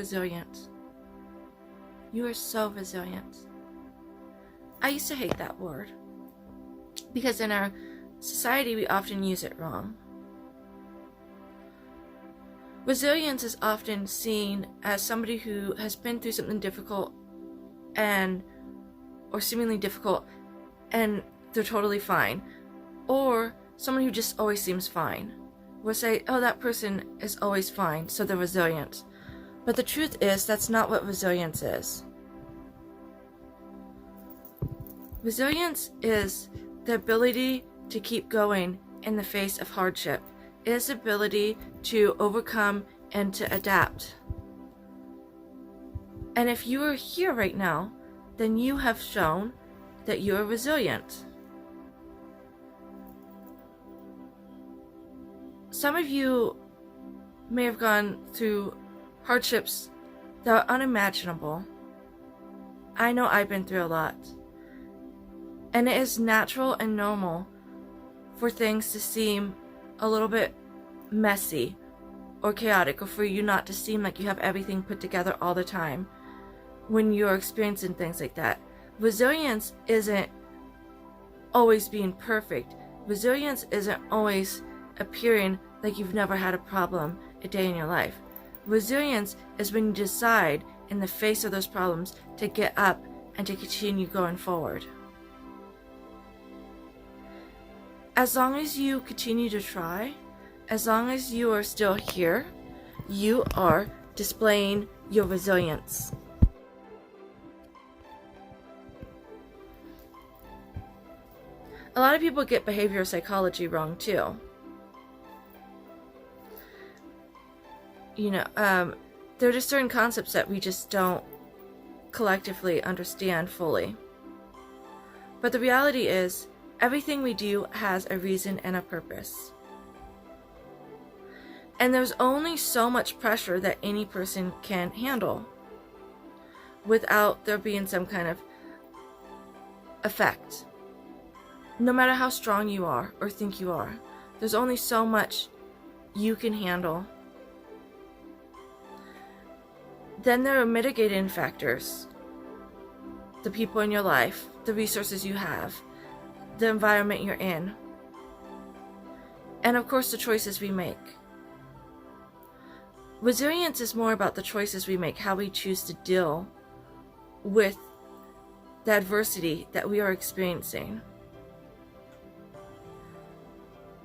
resilient. You are so resilient. I used to hate that word because in our society we often use it wrong. Resilience is often seen as somebody who has been through something difficult or seemingly difficult and they're totally fine. Or someone who just always seems fine. We'll say, oh, that person is always fine, so they're resilient. But the truth is, that's not what resilience is. Resilience is the ability to keep going in the face of hardship. It is the ability to overcome and to adapt. And if you are here right now, then you have shown that you are resilient. Some of you may have gone through hardships that are unimaginable. I know I've been through a lot. And it is natural and normal for things to seem a little bit messy or chaotic, or for you not to seem like you have everything put together all the time when you're experiencing things like that. Resilience isn't always being perfect. Resilience isn't always appearing like you've never had a problem a day in your life. Resilience is when you decide in the face of those problems to get up and to continue going forward. As long as you continue to try, as long as you are still here, you are displaying your resilience. A lot of people get behavioral psychology wrong too. There are just certain concepts that we just don't collectively understand fully. But the reality is, everything we do has a reason and a purpose. And there's only so much pressure that any person can handle without there being some kind of effect. No matter how strong you are or think you are, there's only so much you can handle. Then there are mitigating factors. The people in your life, the resources you have, the environment you're in, and of course the choices we make. Resilience is more about the choices we make, how we choose to deal with the adversity that we are experiencing.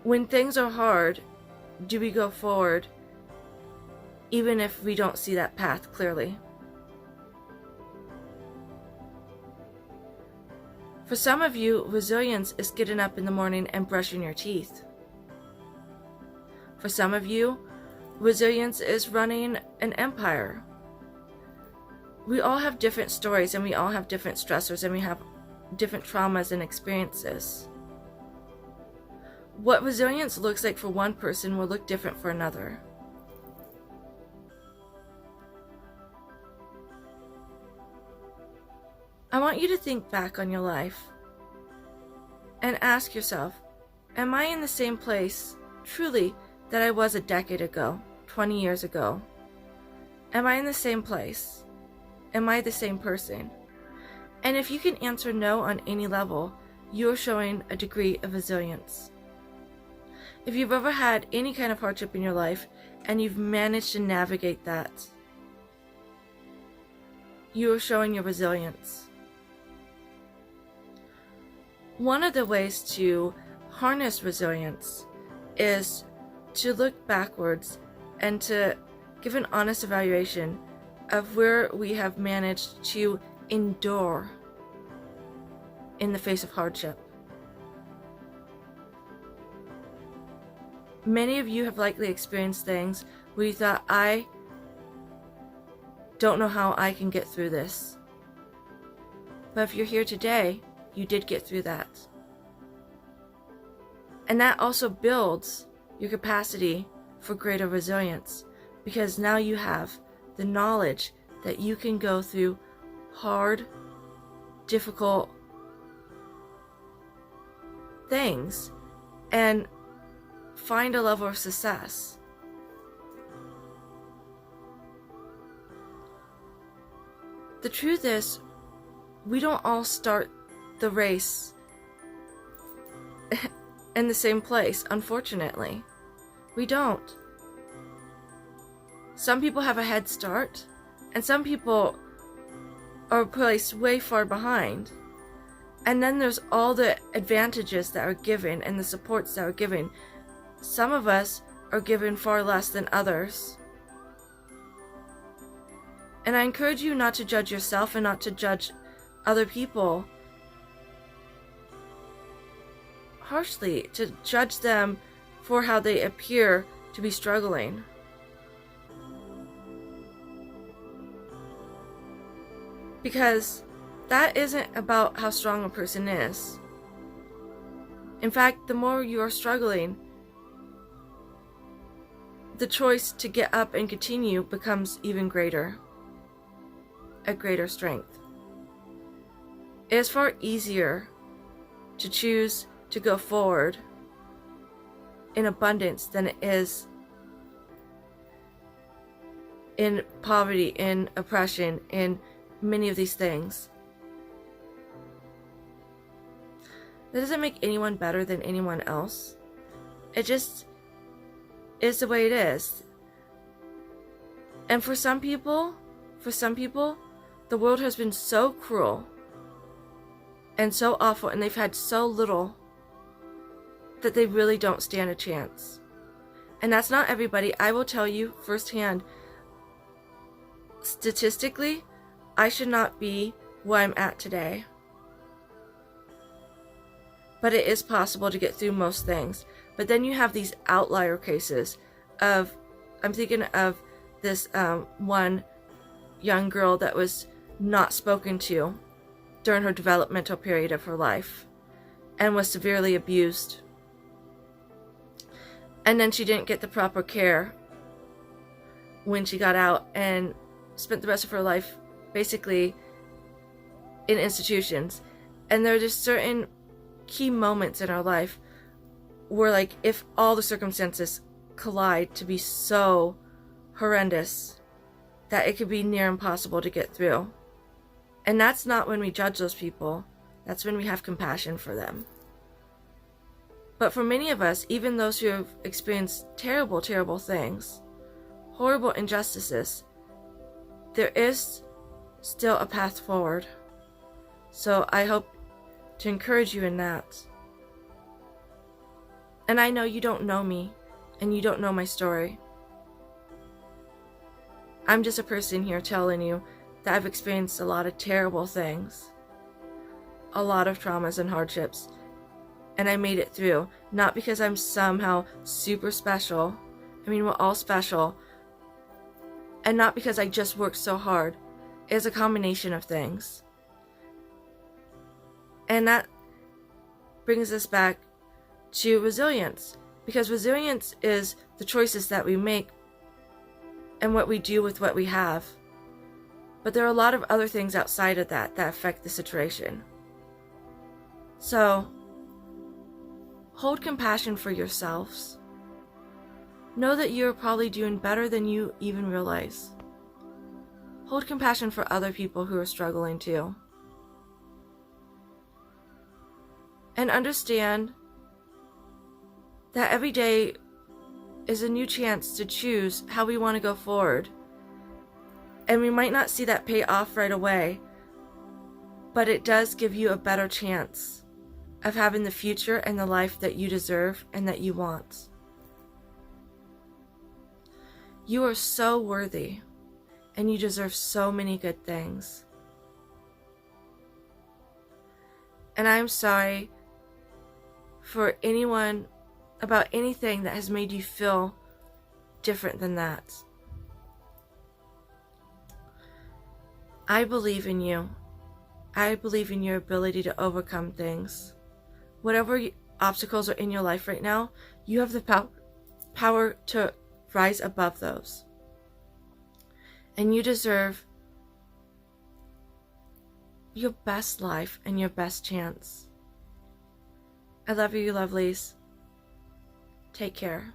When things are hard, do we go forward even if we don't see that path clearly? For some of you, resilience is getting up in the morning and brushing your teeth. For some of you, resilience is running an empire. We all have different stories and we all have different stressors and we have different traumas and experiences. What resilience looks like for one person will look different for another. I want you to think back on your life and ask yourself, am I in the same place, truly, that I was a decade ago, 20 years ago? Am I in the same place? Am I the same person? And if you can answer no on any level, you're showing a degree of resilience. If you've ever had any kind of hardship in your life and you've managed to navigate that, you are showing your resilience. One of the ways to harness resilience is to look backwards and to give an honest evaluation of where we have managed to endure in the face of hardship. Many of you have likely experienced things where you thought, I don't know how I can get through this. But if you're here today, you did get through that. And that also builds your capacity for greater resilience, because now you have the knowledge that you can go through hard, difficult things and find a level of success. the truth is, we don't all start the race in the same place, unfortunately. We don't. Some people have a head start, and some people are placed way far behind. And then there's all the advantages that are given and the supports that are given. Some of us are given far less than others. And I encourage you not to judge yourself and not to judge other people harshly, to judge them for how they appear to be struggling. Because that isn't about how strong a person is. In fact, the more you are struggling, the choice to get up and continue becomes even greater. A greater strength. It is far easier to choose to go forward in abundance than it is in poverty, in oppression, in many of these things. That doesn't make anyone better than anyone else. It just is the way it is. And for some people, the world has been so cruel and so awful, and they've had so little that they really don't stand a chance. And that's not everybody. I will tell you firsthand, statistically, I should not be where I'm at today. But it is possible to get through most things. But then you have these outlier cases of, I'm thinking of this one young girl that was not spoken to during her developmental period of her life and was severely abused. And then she didn't get the proper care when she got out and spent the rest of her life basically in institutions. And there are just certain key moments in our life where, like, if all the circumstances collide to be so horrendous that it could be near impossible to get through. And that's not when we judge those people. That's when we have compassion for them. But for many of us, even those who have experienced terrible, terrible things, horrible injustices, there is still a path forward. So I hope to encourage you in that. And I know you don't know me, and you don't know my story. I'm just a person here telling you that I've experienced a lot of terrible things, a lot of traumas and hardships, and I made it through. Not because I'm somehow super special. I mean, we're all special. And not because I just worked so hard. It's a combination of things. And that brings us back to resilience. Because resilience is the choices that we make and what we do with what we have. But there are a lot of other things outside of that affect the situation. So, hold compassion for yourselves. Know that you're probably doing better than you even realize. Hold compassion for other people who are struggling too. And understand that every day is a new chance to choose how we want to go forward. And we might not see that pay off right away, but it does give you a better chance of having the future and the life that you deserve and that you want. You are so worthy, and you deserve so many good things. And I'm sorry for anyone about anything that has made you feel different than that. I believe in you. I believe in your ability to overcome things. Whatever obstacles are in your life right now, you have the power to rise above those. And you deserve your best life and your best chance. I love you, lovelies. Take care.